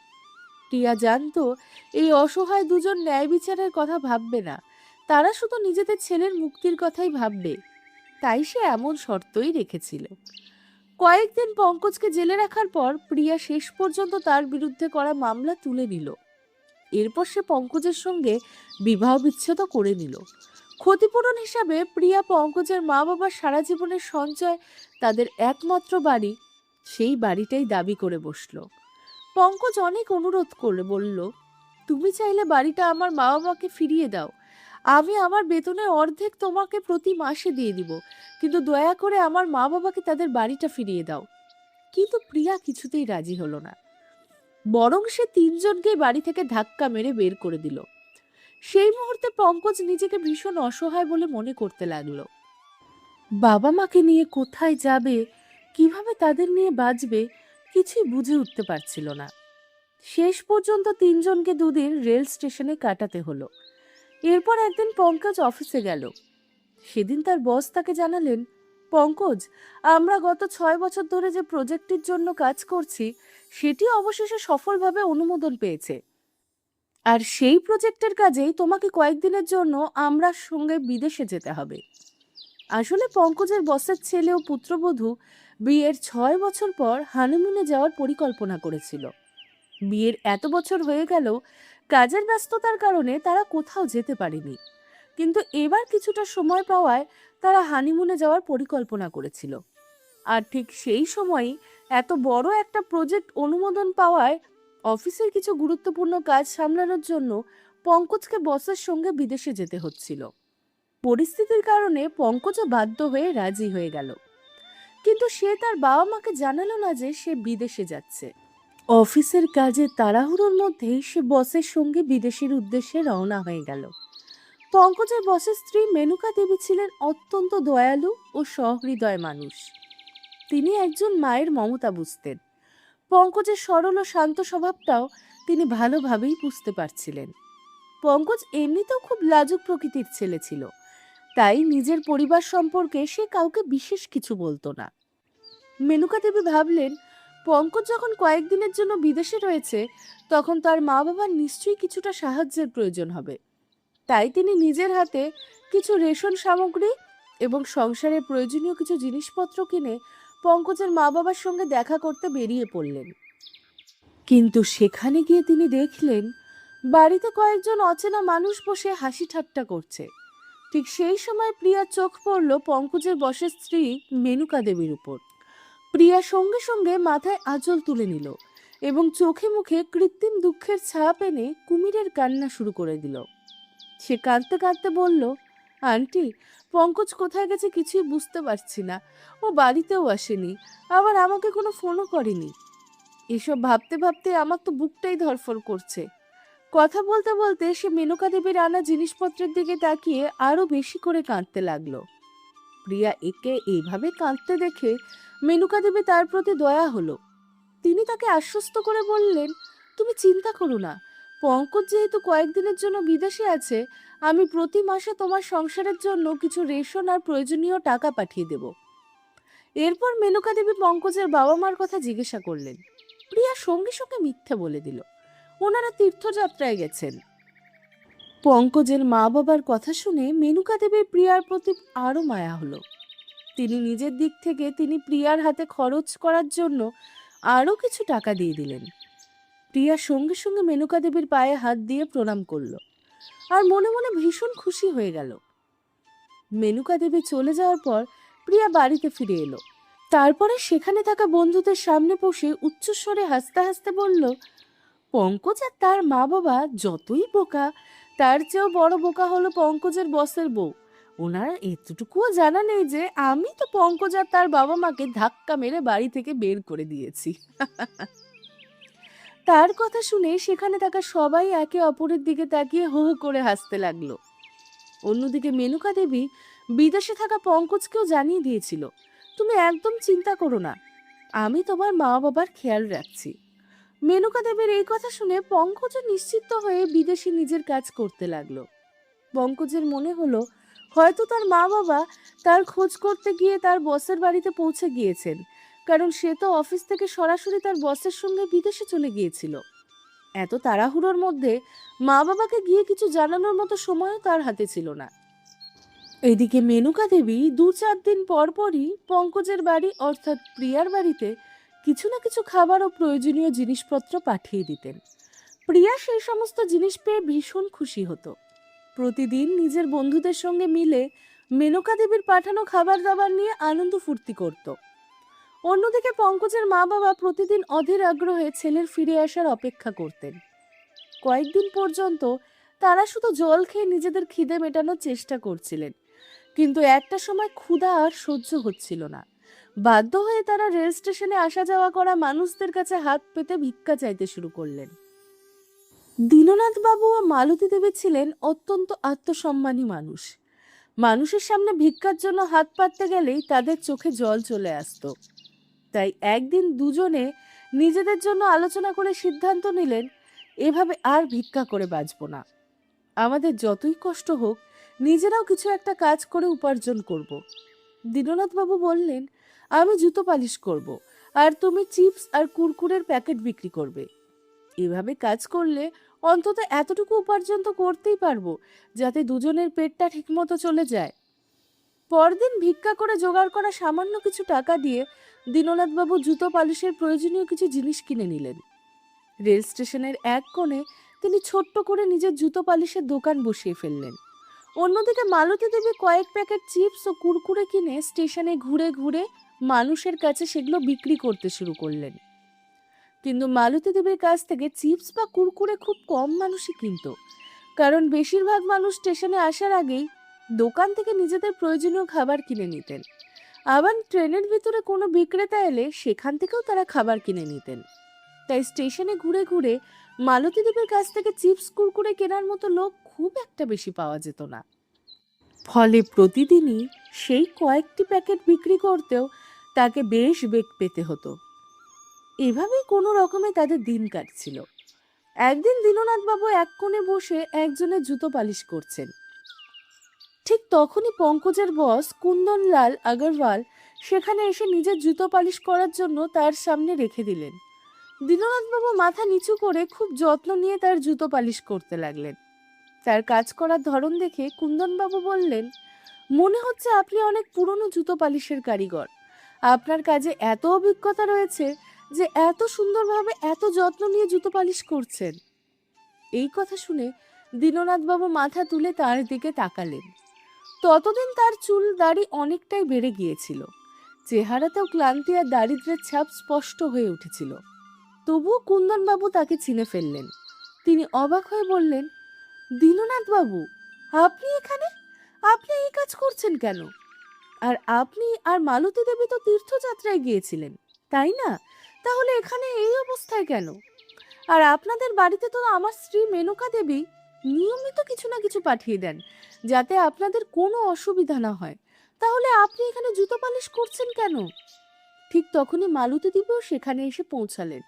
টিয়া জানতো এই অসহায় দুজন ন্যায় বিচারের কথা ভাববে না, তারা শুধু নিজেদের ছেলের মুক্তির কথাই ভাববে। তাই সে এমন শর্তই রেখেছিল। কয়েকদিন পঙ্কজকে জেলে রাখার পর প্রিয়া শেষ পর্যন্ত তার বিরুদ্ধে করা মামলা তুলে নিল। এরপর সে পঙ্কজের সঙ্গে বিবাহ বিচ্ছেদ করে নিল। ক্ষতিপূরণ হিসাবে প্রিয়া পঙ্কজের মা বাবার সারা জীবনের সঞ্চয়, তাদের একমাত্র বাড়ি, সেই বাড়িটাই দাবি করে বসল। পঙ্কজ অনেক অনুরোধ করে বলল, তুমি চাইলে বাড়িটা আমার মা বাবাকে ফিরিয়ে দাও, আমি আমার বেতনের অর্ধেক তোমাকে প্রতি মাসে দিয়ে দিব, কিন্তু দয়া করে আমার মা বাবাকে তাদের বাড়িটা ফিরিয়ে দাও। কিন্তু প্রিয়া কিছুতেই রাজি হলো না, বরং সে 3 জনকে বাড়ি থেকে ধাক্কা মেরে বের করে দিল। সেই মুহূর্তে পঙ্কজ নিজেকে ভীষণ অসহায় বলে মনে করতে লাগলো। বাবা মাকে নিয়ে কোথায় যাবে, কিভাবে তাদের নিয়ে বাঁচবে, কিছুই বুঝে উঠতে পারছিল না। শেষ পর্যন্ত 3 জনকে 2 দিন রেল স্টেশনে কাটাতে হলো। এরপর একদিন পঙ্কজ অফিসে গেল। সেদিন তার বস তাকে জানালেন, পঙ্কজ, আমরা গত 6 বছর ধরে যে প্রজেক্টের জন্য কাজ করছি সেটি অবশেষে সফলভাবে অনুমোদন পেয়েছে, আর সেই প্রজেক্টের কাজেই তোমাকে কয়েকদিনের জন্য আমরা সঙ্গে বিদেশে যেতে হবে। আসলে পঙ্কজের বসের ছেলে ও পুত্রবধূ বিয়ের 6 বছর পর হানিমুনে যাওয়ার পরিকল্পনা করেছিল। বিয়ের এত বছর হয়ে গেল, কাজের ব্যস্ততার কারণে তারা কোথাও যেতে পারেনি, কিন্তু এবার কিছুটা সময় পাওয়ায় তারা হানিমুনে যাওয়ার পরিকল্পনা করেছিল। আর ঠিক সেই সময়ই এত বড় একটা প্রজেক্ট অনুমোদন পাওয়ায় অফিসের কিছু গুরুত্বপূর্ণ কাজ সামলানোর জন্য পঙ্কজকে বসের সঙ্গে বিদেশে যেতে হচ্ছিল। পরিস্থিতির কারণে পঙ্কজও বাধ্য হয়ে রাজি হয়ে গেল, কিন্তু সে তার বাবা মাকে জানালো না যে সে বিদেশে যাচ্ছে। অফিসের কাজে তাড়াহুড়োর মধ্যেই সে বসের সঙ্গে বিদেশের উদ্দেশ্যে রওনা হয়ে গেল। পঙ্কজের বসের স্ত্রী মেনকা দেবী ছিলেন অত্যন্ত দয়ালু ও সহৃদয় মানুষ। তিনি একজন মায়ের মমতা বুঝতেন। পঙ্কজের সরল ও শান্ত স্বভাবটাও তিনি ভালোভাবেই বুঝতে পারছিলেন। পঙ্কজ এমনিতেও খুব লাজুক প্রকৃতির ছেলে ছিল, তাই নিজের পরিবার সম্পর্কে সে কাউকে বিশেষ কিছু বলতো না। মেনকা দেবী ভাবলেন, পঙ্কজ যখন কয়েকদিনের জন্য বিদেশে রয়েছে তখন তার মা বাবার নিশ্চয়ই কিছুটা সাহায্যের প্রয়োজন হবে। তাই তিনি নিজের হাতে কিছু রেশন সামগ্রী এবং সংসারের প্রয়োজনীয় কিছু জিনিসপত্র কিনে পঙ্কজের মা বাবার সঙ্গে দেখা করতে বেরিয়ে পড়লেন। কিন্তু সেখানে গিয়ে তিনি দেখলেন বাড়িতে কয়েকজন অচেনা মানুষ বসে হাসি ঠাট্টা করছে। ঠিক সেই সময় প্রিয়ার চোখ পড়ল পঙ্কজের বসের স্ত্রী মেনকা দেবীর উপর। প্রিয়া সঙ্গে সঙ্গে মাথায় আঁচল তুলে নিল এবং চোখে মুখে কৃত্রিম দুঃখের ছাপ এনে কুমিরের কান্না শুরু করে দিল। সে কাঁদতে কাঁদতে বলল, আন্টি, পঙ্কজ কোথায় গেছে কিছুই বুঝতে পারছি না। ও বাড়িতেও আসেনি, আবার আমাকে কোনো ফোনও করেনি। এসব ভাবতে ভাবতে আমার তো বুকটাই ধড়ফড় করছে। কথা বলতে বলতে সে মেনকা দেবীর আনা জিনিসপত্রের দিকে তাকিয়ে আরো বেশি করে কাঁদতে লাগলো। প্রিয়া একে এইভাবে কাঁদতে দেখে মেনকা দেবী তার প্রতি দয়া হলো। তিনি তাকে আশ্বস্ত করে বললেন, তুমি চিন্তা করো না, পঙ্কজ যেহেতু কয়েকদিনের জন্য বিদেশে আছে, আমি প্রতি মাসে তোমার সংসারের জন্য কিছু রেশন আর প্রয়োজনীয় টাকা পাঠিয়ে দেব। এরপর মেনকা দেবী পঙ্কজের বাবা মার কথা জিজ্ঞাসা করলেন। প্রিয়া সঙ্গে সঙ্গে মিথ্যে বলে দিল, ওনারা তীর্থযাত্রায় গেছেন। পঙ্কজের মা বাবার কথা শুনে মেনকা দেবীর প্রিয়ার প্রতি আরো মায়া হলো। তিনি নিজের দিক থেকে প্রিয়ার হাতে খরচ করার জন্য আরো কিছু টাকা দিয়ে দিলেন। প্রিয়া সঙ্গে সঙ্গে মেনকা দেবীর পায়ে হাত দিয়ে প্রণাম করলো আর মনে মনে ভীষণ খুশি হয়ে গেল। মেনকা দেবী চলে যাওয়ার পর প্রিয়া বাড়িতে ফিরে এলো। তারপরে সেখানে থাকা বন্ধুদের সামনে বসে উচ্চস্বরে হাসতে হাসতে বলল, পঙ্কজ আর তার মা বাবা যতই বোকা, তার চেয়েও বড় বোকা হলো পঙ্কজের বসের বউ। ওনার এতটুকুও জানা নেই যে আমি তো পঙ্কজ আর তার বাবা মাকে ধাক্কা মেরে বাড়ি থেকে বের করে দিয়েছি। তার কথা শুনে সেখানে থাকা সবাই একে অপরের দিকে তাকিয়ে হো হো করে হাসতে লাগলো। অন্যদিকে মেনকা দেবী বিদেশে থাকা পঙ্কজকেও জানিয়ে দিয়েছিল, তুমি একদম চিন্তা করো না, আমি তোমার মা বাবার খেয়াল রাখছি। মেনকা দেবীর এই কথা শুনে পঙ্কজ নিশ্চিন্ত হয়ে বিদেশে নিজের কাজ করতে লাগলো। পঙ্কজের মনে হলো হয়তো তার মা বাবা তার খোঁজ করতে গিয়ে তার বসের বাড়িতে পৌঁছে গিয়েছেন, কারণ সে তো অফিস থেকে সরাসরি তার বসের সঙ্গে বিদেশে চলে গিয়েছিল। এত তাড়াহুড়োর মধ্যে মা বাবাকে গিয়ে কিছু জানানোর মতো সময়ও তার হাতে ছিল না। এদিকে মেনকা দেবী 2-4 দিন পর পরই পঙ্কজের বাড়ি অর্থাৎ প্রিয়ার বাড়িতে কিছু না কিছু খাবার ও প্রয়োজনীয় জিনিসপত্র পাঠিয়ে দিতেন। প্রিয়া সেই সমস্ত জিনিস পেয়ে ভীষণ খুশি হতো। প্রতিদিন নিজের বন্ধুদের সঙ্গে মিলে মেনকা দেবীর পাঠানো খাবার দাবার নিয়ে আনন্দ ফুর্তি করত। অন্যদিকে পঙ্কজের মা বাবা প্রতিদিন অধীর আগ্রহে ছেলের ফিরে আসার অপেক্ষা করতেন। কয়েকদিন পর্যন্ত তারা শুধু জল খেয়ে নিজেদের খিদে মেটানোর চেষ্টা করছিলেন, কিন্তু একটা সময় ক্ষুধা আর সহ্য হচ্ছিল না। বাধ্য হয়ে তারা রেল স্টেশনে আসা যাওয়া করা মানুষদের কাছে হাত পেতে ভিক্ষা চাইতে শুরু করলেন। দীননাথ বাবু ও মালতী দেবী ছিলেন অত্যন্ত আত্মসম্মানী মানুষ। মানুষের সামনে ভিক্ষার জন্য হাত পাততে গেলেই তাদের চোখে জল চলে আসতো। তাই একদিন দুজনে নিজেদের জন্য আলোচনা করে সিদ্ধান্ত নিলেন, এভাবে আর ভিক্ষা করে বাঁচব না। আমাদের যতই কষ্ট হোক নিজেরাও কিছু একটা কাজ করে উপার্জন করব। দীননাথ বাবু বললেন, আমি জুতো পালিশ করব, আর তুমি চিপস আর কুরকুরের প্যাকেট বিক্রি করবে। এভাবে কাজ করলে অন্তত এতটুকু উপার্জন তো করতেই পারবো, যাতে দুজনের পেটটা ঠিকমতো চলে যায়। পরদিন ভিক্ষা করে জোগাড় করা সামান্য কিছু টাকা দিয়ে দীননাথবাবু জুতো পালিশের প্রয়োজনীয় কিছু জিনিস কিনে নিলেন। রেল স্টেশনের এক কোণে তিনি ছোট্ট করে নিজের জুতো পালিশের দোকান বসিয়ে ফেললেন। অন্যদিকে মালতী দেবী কয়েক প্যাকেট চিপস ও কুরকুরে কিনে স্টেশনে ঘুরে ঘুরে মানুষের কাছে সেগুলো বিক্রি করতে শুরু করলেন। কিন্তু মালতী দেবীর কাছ থেকে চিপস বা কুরকুরে খুব কম মানুষই কিনত, কারণ বেশিরভাগ মানুষ স্টেশনে আসার আগেই দোকান থেকে নিজেদের প্রয়োজনীয় খাবার কিনে নিতেন। আবার ট্রেনের ভিতরে কোনো বিক্রেতা এলে সেখান থেকেও তারা খাবার কিনে নিতেন। তাই স্টেশনে ঘুরে ঘুরে মালতী দেবীর কাছ থেকে চিপস কুরকুরে কেনার মতো লোক খুব একটা বেশি পাওয়া যেত না। ফলে প্রতিদিনই সেই কয়েকটি প্যাকেট বিক্রি করতেও তাকে বেশ বেগ পেতে হতো। এভাবেই কোনো রকমে তাদের দিন কাটছিল। একদিন দীননাথবাবু এক কোণে বসে একজনের জুতো পালিশ করছেন। ঠিক তখনই পঙ্কজের বস কুন্দনলাল আগরওয়াল সেখানে এসে নিজের জুতো পালিশ করার জন্য তার সামনে রেখে দিলেন। দীননাথবাবু মাথা নিচু করে খুব যত্ন নিয়ে তার জুতো পালিশ করতে লাগলেন। তার কাজ করার ধরন দেখে কুন্দনবাবু বললেন, মনে হচ্ছে আপনি অনেক পুরনো জুতো পালিশের কারিগর। আপনার কাজে এত অভিজ্ঞতা রয়েছে যে এত সুন্দরভাবে এত যত্ন নিয়ে জুতো পালিশ করছেন। এই কথা শুনে দীননাথবাবু মাথা তুলে তার দিকে তাকালেন। ততদিন তার চুল দাড়ি অনেকটাই বেড়ে গিয়েছিল, চেহারাতেও ক্লান্তি আর দারিদ্র্যের ছাপ স্পষ্ট হয়ে উঠেছিল। তবুও কুন্দনবাবু তাকে চিনে ফেললেন। তিনি অবাক হয়ে বললেন, দীননাথবাবু, আপনি এখানে? আপনি এই কাজ করছেন কেন? আর আপনি আর মালতী দেবী তো তীর্থযাত্রায় গিয়েছিলেন, তাই না? তাহলে এখানে এই অবস্থায় কেন? আর আপনাদের বাড়িতে তো আমার স্ত্রী মেনকা দেবী নিয়মিত কিছু না কিছু পাঠিয়ে দেন, যাতে আপনাদের কোনো অসুবিধা না হয়। তাহলে আপনি এখানে জুতো পালিশ করছেন কেন? ঠিক তখনই মালতী দেবীও সেখানে এসে পৌঁছালেন।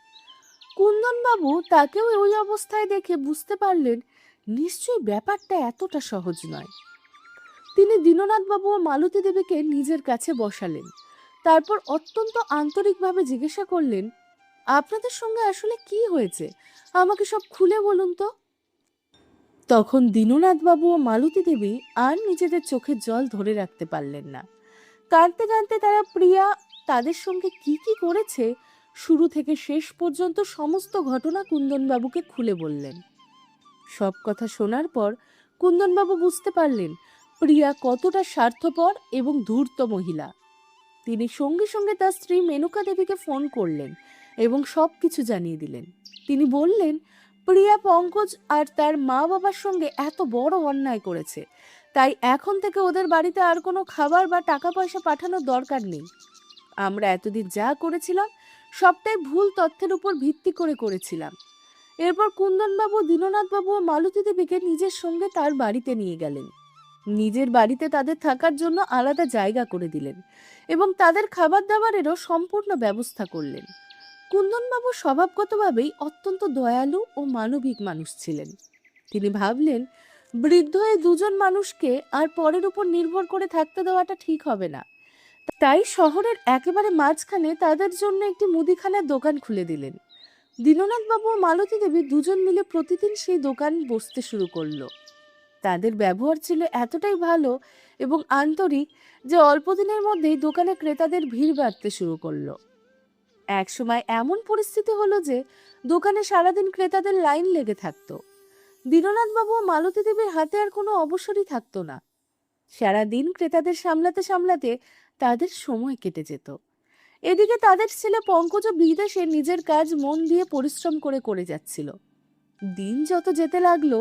কুন্দনবাবু তাকেও ওই অবস্থায় দেখে বুঝতে পারলেন নিশ্চয়ই ব্যাপারটা এতটা সহজ নয়। তিনি দীননাথবাবু ও মালতী দেবীকে নিজের কাছে বসালেন। তারপর অত্যন্ত আন্তরিকভাবে জিজ্ঞাসা করলেন, আপনাদের সঙ্গে আসলে কি হয়েছে? আমাকে সব খুলে বলুন তো। তখন দীননাথবাবু ও মালতী দেবী আর নিজেদের চোখের জল ধরে রাখতে পারলেন না। কাঁদতে কাঁদতে তারা প্রিয়া তাদের সঙ্গে কি কি করেছে শুরু থেকে শেষ পর্যন্ত সমস্ত ঘটনা কুন্দনবাবুকে খুলে বললেন। সব কথা শোনার পর কুন্দনবাবু বুঝতে পারলেন প্রিয়া কতটা স্বার্থপর এবং ধূর্ত মহিলা। তিনি সঙ্গে সঙ্গে তার স্ত্রী মেনকা দেবীকে ফোন করলেন এবং সব কিছু জানিয়ে দিলেন। তিনি বললেন, প্রিয়া পঙ্কজ আর তার মা বাবার সঙ্গে এত বড় অন্যায় করেছে, তাই এখন থেকে ওদের বাড়িতে আর কোনো খাবার বা টাকা পয়সা পাঠানোর দরকার নেই। আমরা এতদিন যা করেছিলাম সবটাই ভুল তথ্যের উপর ভিত্তি করে করেছিলাম। এরপর কুন্দনবাবু দীননাথবাবু ও মালতী দেবীকে নিজের সঙ্গে তার বাড়িতে নিয়ে গেলেন। নিজের বাড়িতে তাদের থাকার জন্য আলাদা জায়গা করে দিলেন এবং তাদের খাবার দাবারেরও সম্পূর্ণ ব্যবস্থা করলেন। কুন্দনবাবু স্বভাবগতভাবেই অত্যন্ত দয়ালু ও মানবিক মানুষ ছিলেন। তিনি ভাবলেন, বৃদ্ধ এই দুজন মানুষকে আর পরের উপর নির্ভর করে থাকতে দেওয়াটা ঠিক হবে না। তাই শহরের একেবারে মাঝখানে তাদের জন্য একটি মুদিখানার দোকান খুলে দিলেন। দীননাথবাবু ও মালতী দেবী দুজন মিলে প্রতিদিন সেই দোকান বসতে শুরু করলো। তাদের ব্যবহার ছিল এতটাই ভালো এবং আন্তরিক যে অল্প দিনের মধ্যেই দোকানে ক্রেতাদের ভিড় বাড়তে শুরু করলো। একসময় এমন পরিস্থিতি হলো যে দোকানে সারাদিন ক্রেতাদের লাইন লেগে থাকতো। দীননাথবাবু ও মালতী দেবীর হাতে আর কোনো অবসরই থাকতো না। সারাদিন ক্রেতাদের সামলাতে সামলাতে তাদের সময় কেটে যেত। এদিকে তাদের ছেলে পঙ্কজ বিদেশে নিজের কাজ মন দিয়ে পরিশ্রম করে করে যাচ্ছিল। দিন যত যেতে লাগলো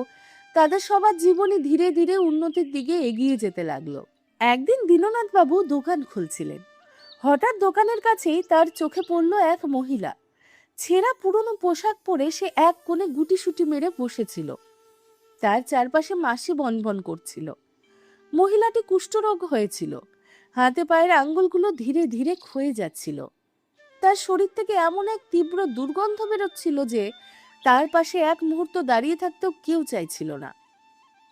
তাদের সবার জীবনই ধীরে ধীরে উন্নতির দিকে এগিয়ে যেতে লাগলো। একদিন দীননাথবাবু দোকান খুলছিলেন। হঠাৎ দোকানের কাছেই তার চোখে পড়ল এক মহিলা। ছেঁড়া পুরনো পোশাক পরে সে এক কোণে গুটিসুটি মেরে বসেছিল। তার চারপাশে মাসি বনবন করছিল। মহিলাটি কুষ্ঠরোগ হয়েছিল। হাতে পায়ের আঙ্গুলগুলো ধীরে ধীরে ক্ষয়ে যাচ্ছিল। তার শরীর থেকে এমন এক তীব্র দুর্গন্ধ বেরোচ্ছিল যে তার পাশে এক মুহূর্ত দাঁড়িয়ে থাকতেও কেউ চাইছিল না।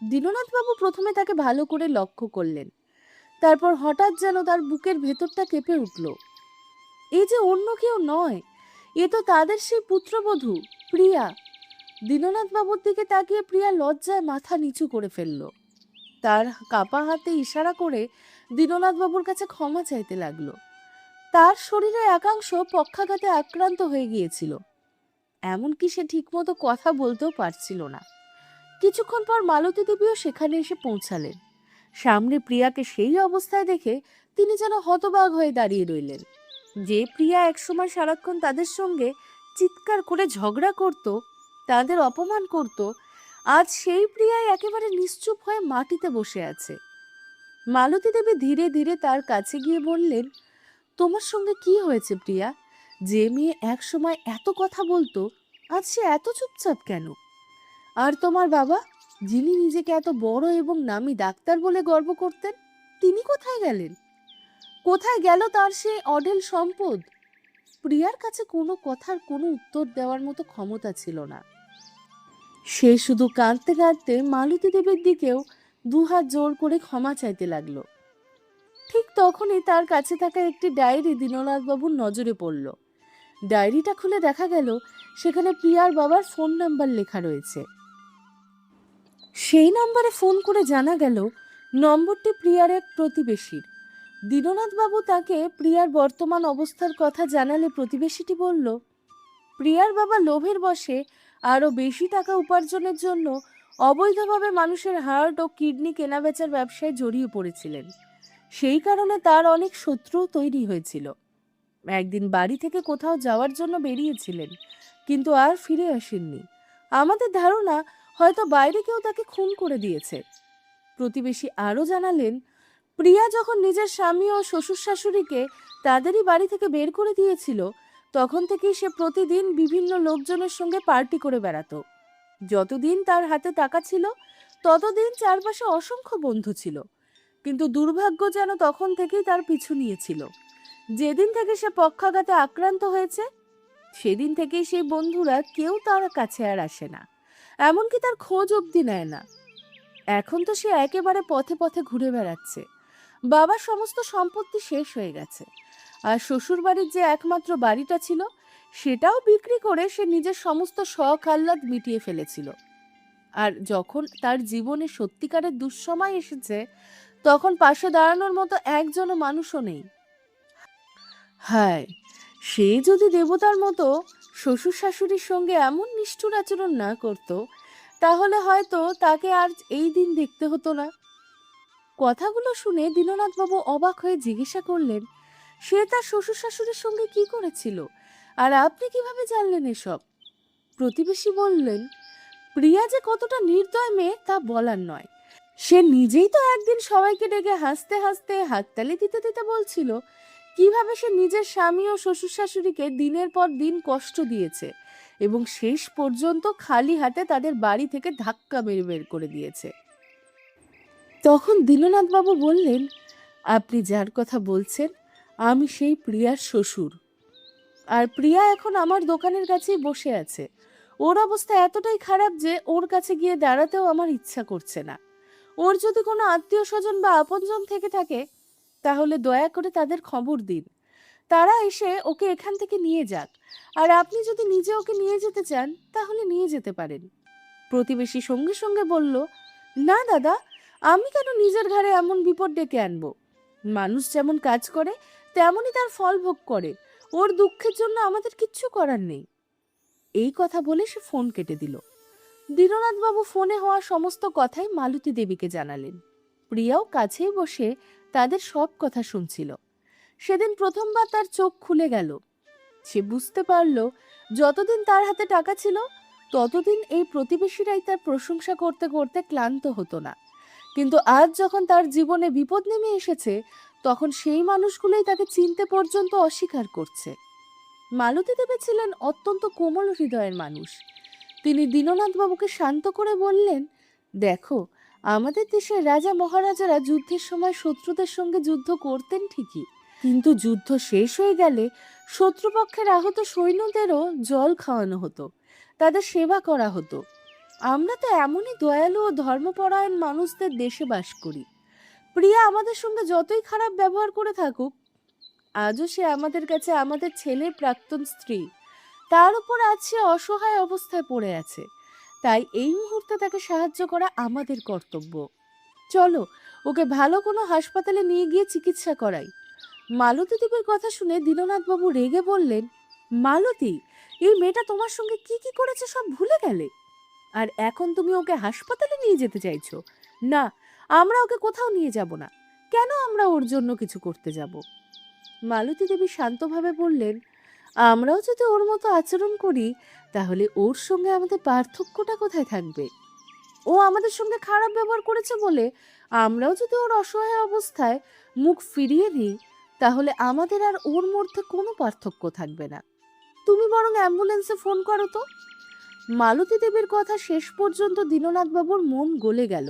দীননাথবাবু প্রথমে তাকে ভালো করে লক্ষ্য করলেন। তারপর হঠাৎ যেন তার বুকের ভেতরটা কেঁপে উঠল। এই যে অন্য কেউ নয়, এ তো তাদের সেই পুত্রবধূ প্রিয়া। দীননাথবাবুর দিকে তাকিয়ে প্রিয়া লজ্জায় মাথা নিচু করে ফেলল। তার কাপা হাতে ইশারা করে দীননাথবাবুর কাছে ক্ষমা চাইতে লাগলো। তার শরীরের একাংশ পক্ষাঘাতে আক্রান্ত হয়ে গিয়েছিল, এমনকি সে ঠিকমতো কথা বলতেও পারছিল না। কিছুক্ষণ পর মালতী দেবীও সেখানে এসে পৌঁছালেন। সামনে প্রিয়াকে সেই অবস্থায় দেখে তিনি যেন হতবাক হয়ে দাঁড়িয়ে রইলেন। যে প্রিয়া একসময় সারাক্ষণ তাদের সঙ্গে চিৎকার করে ঝগড়া করত, তাদের অপমান করত, আজ সেই প্রিয়াই একেবারে নিশ্চুপ হয়ে মাটিতে বসে আছে। মালতী দেবী ধীরে ধীরে তার কাছে গিয়ে বললেন, তোমার সঙ্গে কি হয়েছে প্রিয়া? যে মেয়ে এক সময় এত কথা বলতো, আজ সে এত চুপচাপ কেন? আর তোমার বাবা, যিনি নিজেকে এত বড় এবং নামী ডাক্তার বলে গর্ব করতেন, তিনি কোথায় গেলেন? কোথায় গেল তার সেই অঢেল সম্পদ? প্রিয়ার কাছে কোনো কথার কোনো উত্তর দেওয়ার মতো ক্ষমতা ছিল না। সে শুধু কাঁদতে কাঁদতে মালতী দেবীর দিকেও দুহাত জোর করে ক্ষমা চাইতে লাগলো। ঠিক তখনই তার কাছে থাকা একটি ডায়েরি দীননাথবাবুর নজরে পড়ল। ডায়েরিটা খুলে দেখা গেল সেখানে প্রিয়ার বাবার ফোন নাম্বার লেখা রয়েছে। সেই নম্বরে ফোন করে জানা গেল নম্বরটি প্রিয়ার এক প্রতিবেশীর। দীননাথবাবু তাকে প্রিয়ার বর্তমান অবস্থার কথা জানালে প্রতিবেশীটি বলল, প্রিয়ার বাবা লোভের বশে আরও বেশি টাকা উপার্জনের জন্য অবৈধভাবে মানুষের হার্ট ও কিডনি কেনাবেচার ব্যবসায় জড়িয়ে পড়েছিলেন। সেই কারণে তার অনেক শত্রু তৈরি হয়েছিল। একদিন বাড়ি থেকে কোথাও যাওয়ার জন্য বেরিয়েছিলেন, কিন্তু আর ফিরে আসেননি। আমাদের ধারণা হয়তো বাইরে কেউ তাকে খুন করে দিয়েছে। প্রতিবেশী আরও জানালেন, প্রিয়া যখন নিজের স্বামী ও শ্বশুর শাশুড়িকে তাদেরই বাড়ি থেকে বের করে দিয়েছিল, তখন থেকেই সে প্রতিদিন বিভিন্ন লোকজনের সঙ্গে পার্টি করে বেড়াতো। যতদিন তার হাতে টাকা ছিল ততদিন চারপাশে অসংখ্য বন্ধু ছিল, কিন্তু দুর্ভাগ্য যেন তখন থেকেই তার পিছু নিয়েছিল। যেদিন থেকে সে পক্ষাঘাতে আক্রান্ত হয়েছে, সেদিন থেকেই সেই বন্ধুরা কেউ তার কাছে আর আসে না, এমনকি তার খোঁজ অবধি নেয় না। এখন তো সে একেবারে পথে পথে ঘুরে বেড়াচ্ছে। বাবার সমস্ত সম্পত্তি শেষ হয়ে গেছে, আর শ্বশুর বাড়ির যে একমাত্র বাড়িটা ছিল সেটাও বিক্রি করে সে নিজের সমস্ত শখ আহ্লাদ মিটিয়ে ফেলেছিল। আর যখন তার জীবনে সত্যিকারের দুঃসময় এসেছে, তখন পাশে দাঁড়ানোর মতো একজনও মানুষও নেই। হায়, সে যদি দেবতার মতো শ্বশুর শাশুড়ির সঙ্গে এমন নিষ্ঠুর আচরণ না করত, তাহলে হয়তো তাকে আর এই দিন দেখতে হতো না। কথাগুলো শুনে দীননাথবাবু অবাক হয়ে জিজ্ঞাসা করলেন, সে তার শ্বশুর শাশুড়ির সঙ্গে কি করেছিল, আর আপনি কিভাবে জানলেন এসব? প্রতিবেশী বললেন, প্রিয়া যে কতটা নির্দয় মেয়ে তা বলার নয়। সে নিজেই তো একদিন সবাইকে ডেকে হাসতে হাসতে হাততালি দিতে দিতে বলছিল কিভাবে সে নিজের স্বামী ও শ্বশুর শাশুড়িকে দিনের পর দিন কষ্ট দিয়েছে এবং শেষ পর্যন্ত খালি হাতে তাদের বাড়ি থেকে ধাক্কা মেরে বের করে দিয়েছে। তখন দীননাথবাবু বললেন, আপনি যার কথা বলছেন আমি সেই প্রিয়ার শ্বশুর, আর প্রিয়া এখন আমার দোকানের কাছেই বসে আছে। ওর অবস্থা এতটাই খারাপ যে ওর কাছে গিয়ে দাঁড়াতেও আমার ইচ্ছা করছে না। ওর যদি কোনো আত্মীয় স্বজন বা আপনজন থেকে থাকে, তাহলে দয়া করে তাদের খবর দিন, তারা এসে ওকে এখান থেকে নিয়ে যাক। আর আপনি যদি নিজে ওকে নিয়ে যেতে চান তাহলে নিয়ে যেতে পারেন। প্রতিবেশী সঙ্গে সঙ্গে বলল, না দাদা, আমি কেন নিজের ঘাড়ে এমন বিপদ ডেকে আনবো? মানুষ যেমন কাজ করে তেমনই তার ফল ভোগ করে, ওর দুঃখের জন্য আমাদের কিচ্ছু করার নেই। এই কথা বলে সে ফোন কেটে দিল। দীননাথবাবু ফোনে হওয়া সমস্ত কথাই মালতী দেবীকে জানালেন। প্রিয়াও কাছেই বসে তাদের সব কথা শুনছিল। সেদিন প্রথমবার তার চোখ খুলে গেল। সে বুঝতে পারল, যতদিন তার হাতে টাকা ছিল ততদিন এই প্রতিবেশীরাই তার প্রশংসা করতে করতে ক্লান্ত হতো না, কিন্তু আজ যখন তার জীবনে বিপদ নেমে এসেছে, তখন সেই মানুষগুলোই তাকে চিনতে পর্যন্ত অস্বীকার করছে। মালতী দেবী ছিলেন অত্যন্ত কোমল হৃদয়ের মানুষ। তিনি দীননাথবাবুকে শান্ত করে বললেন, দেখো, আমাদের দেশের রাজা মহারাজারা যুদ্ধের সময় শত্রুদের সঙ্গে যুদ্ধ করতেন ঠিকই, কিন্তু যুদ্ধ শেষ হয়ে গেলে শত্রুপক্ষের আহত সৈন্যদেরও জল খাওয়ানো হতো, তাদের সেবা করা হতো। আমরা তো এমনই দয়ালু ও ধর্মপরায়ণ মানুষদের দেশে বাস করি। প্রিয়া আমাদের সঙ্গে যতই খারাপ ব্যবহার করে থাকুক, আজও সে আমাদের কাছে আমাদের ছেলের প্রাক্তন স্ত্রী। তার উপর আজ সে অসহায় অবস্থায় পড়ে আছে, তাই এই মুহূর্তে তাকে সাহায্য করা আমাদের কর্তব্য। চলো, ওকে ভালো কোনো হাসপাতালে নিয়ে গিয়ে চিকিৎসা করাই। মালতী দেবীর কথা শুনে দীননাথবাবু রেগে বললেন, মালতী, এই মেয়েটা তোমার সঙ্গে কি কি করেছে সব ভুলে গেলে? আর এখন তুমি ওকে হাসপাতালে নিয়ে যেতে চাইছো? না, আমরা ওকে কোথাও নিয়ে যাব না। কেন আমরা ওর জন্য কিছু করতে যাব? মালতী দেবী শান্তভাবে বললেন, আমরাও যদি ওর মতো আচরণ করি, তাহলে ওর সঙ্গে আমাদের পার্থক্যটা কোথায় থাকবে? ও আমাদের সঙ্গে খারাপ ব্যবহার করেছে বলে আমরাও যদি ওর অসহায় অবস্থায় মুখ ফিরিয়ে নিই, তাহলে আমাদের আর ওর মধ্যে কোনো পার্থক্য থাকবে না। তুমি বরং অ্যাম্বুলেন্সে ফোন করো তো। মালতী দেবীর কথা শেষ পর্যন্ত দীননাথবাবুর মন গলে গেল।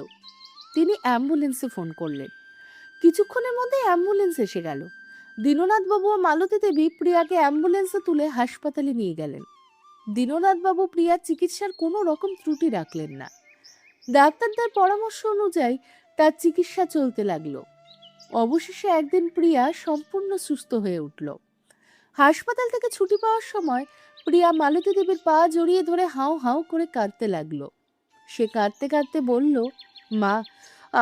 তিনি অ্যাম্বুলেন্সে ফোন করলেন। কিছুক্ষণের মধ্যে অ্যাম্বুলেন্স এসে গেল। দীননাথবাবু ও মালতী দেবী প্রিয়াকে অ্যাম্বুলেন্সে তুলে হাসপাতালে নিয়ে গেলেন। দীননাথবাবু প্রিয়ার চিকিৎসার কোনো রকম ত্রুটি রাখলেন না। ডাক্তারদের পরামর্শ অনুযায়ী তার চিকিৎসা চলতে লাগলো। অবশেষে একদিন প্রিয়া সম্পূর্ণ সুস্থ হয়ে উঠল। হাসপাতাল থেকে ছুটি পাওয়ার সময় প্রিয়া মালতী দেবীর পা জড়িয়ে ধরে হাউ হাউ করে কাঁদতে লাগলো। সে কাঁদতে কাঁদতে বলল, মা,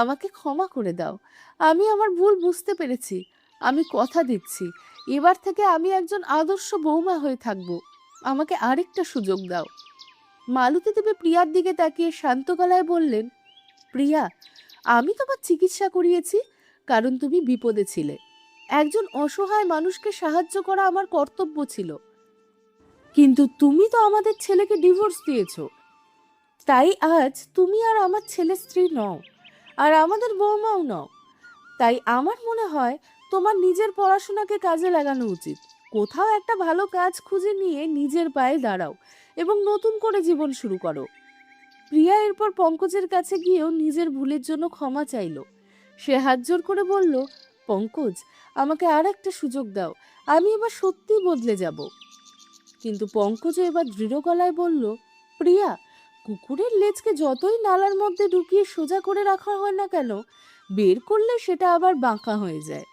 আমাকে ক্ষমা করে দাও। আমি আমার ভুল বুঝতে পেরেছি। আমি কথা দিচ্ছি, এবার থেকে আমি একজন আদর্শ বৌমা হয়ে থাকব। আমাকে আরেকটা সুযোগ দাও। মালতী দেবী প্রিয়ার দিকে তাকিয়ে শান্ত গলায় বললেন, প্রিয়া, আমি তোমার চিকিৎসা করিয়েছি কারণ তুমি বিপদে ছিলে। একজন অসহায় মানুষকে সাহায্য করা আমার কর্তব্য ছিল, কিন্তু তুমি তো আমাদের ছেলেকে ডিভোর্স দিয়েছো। তাই আজ তুমি আর আমার ছেলের স্ত্রী নও। আর আমাদের বৌমাও নও। তাই আমার মনে হয় তোমার নিজের পড়াশোনাকে কাজে লাগানো উচিত। কোথাও একটা ভালো কাজ খুঁজে নিয়ে নিজের পায়ে দাঁড়াও এবং নতুন করে জীবন শুরু করো। প্রিয়া এরপর পঙ্কজের কাছে গিয়েও নিজের ভুলের জন্য ক্ষমা চাইল। সে হাত জোর করে বলল, পঙ্কজ, আমাকে আর একটা সুযোগ দাও, আমি এবার সত্যিই বদলে যাব। কিন্তু পঙ্কজও এবার দৃঢ় গলায় বলল, প্রিয়া, কুকুরের লেজকে যতই নালার মধ্যে ঢুকিয়ে সোজা করে রাখা হয় না কেন, বের করলে সেটা আবার বাঁকা হয়ে যায়।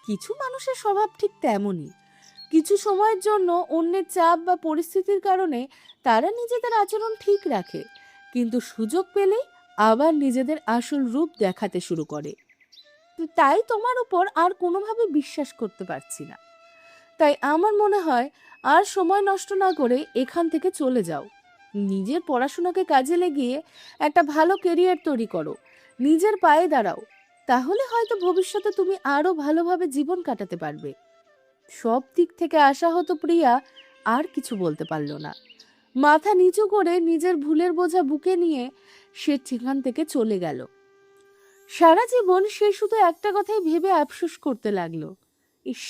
কিছু মানুষের স্বভাব ঠিক তেমনই। কিছু সময়ের জন্য অন্যের চাপ বা পরিস্থিতির কারণে তারা নিজেদের আচরণ ঠিক রাখে, কিন্তু সুযোগ পেলেই আবার নিজেদের আসল রূপ দেখাতে শুরু করে। তাই তোমার উপর আর কোনোভাবে বিশ্বাস করতে পারছি না। তাই আমার মনে হয় আর সময় নষ্ট না করে এখান থেকে চলে যাও। নিজের পড়াশোনাকে কাজে লাগিয়ে একটা ভালো কেরিয়ার তৈরি করো, নিজের পায়ে দাঁড়াও। তাহলে হয়তো ভবিষ্যতে তুমি আরো ভালোভাবে জীবন কাটাতে পারবে। সব দিক থেকে আশাহত প্রিয়া আর কিছু বলতে পারল না। মাথা নিচু করে নিজের ভুলের বোঝা বুকে নিয়ে সে সেখান থেকে চলে গেল। সারা জীবন সে শুধু একটা কথাই ভেবে আফসোস করতে লাগলো, ইস,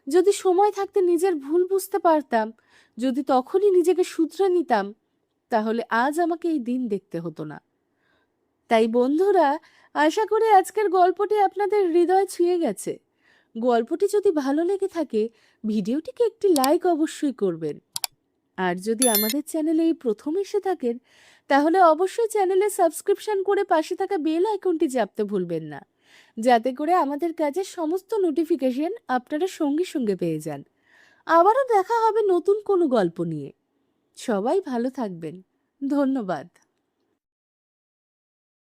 যদি সময় থাকতে নিজের ভুল বুঝতে পারতাম, যদি তখনই নিজেকে শুধরে নিতাম, তাহলে আজ আমাকে এই দিন দেখতে হতো না। তাই বন্ধুরা, আশা করি আজকের গল্পটি আপনাদের হৃদয় ছুঁয়ে গেছে। গল্পটি যদি ভালো লেগে থাকে, ভিডিওটিকে একটি লাইক অবশ্যই করবেন। আর যদি আমাদের চ্যানেলে এই প্রথম এসে থাকেন, তাহলে অবশ্যই চ্যানেলে সাবস্ক্রিপশন করে পাশে থাকা বেল আইকনটি চাপতে ভুলবেন না, যাতে করে আমাদের কাজের সমস্ত নোটিফিকেশন আপনারা সঙ্গে সঙ্গে পেয়ে যান। আবারও দেখা হবে নতুন কোনো গল্প নিয়ে। সবাই ভালো থাকবেন। ধন্যবাদ।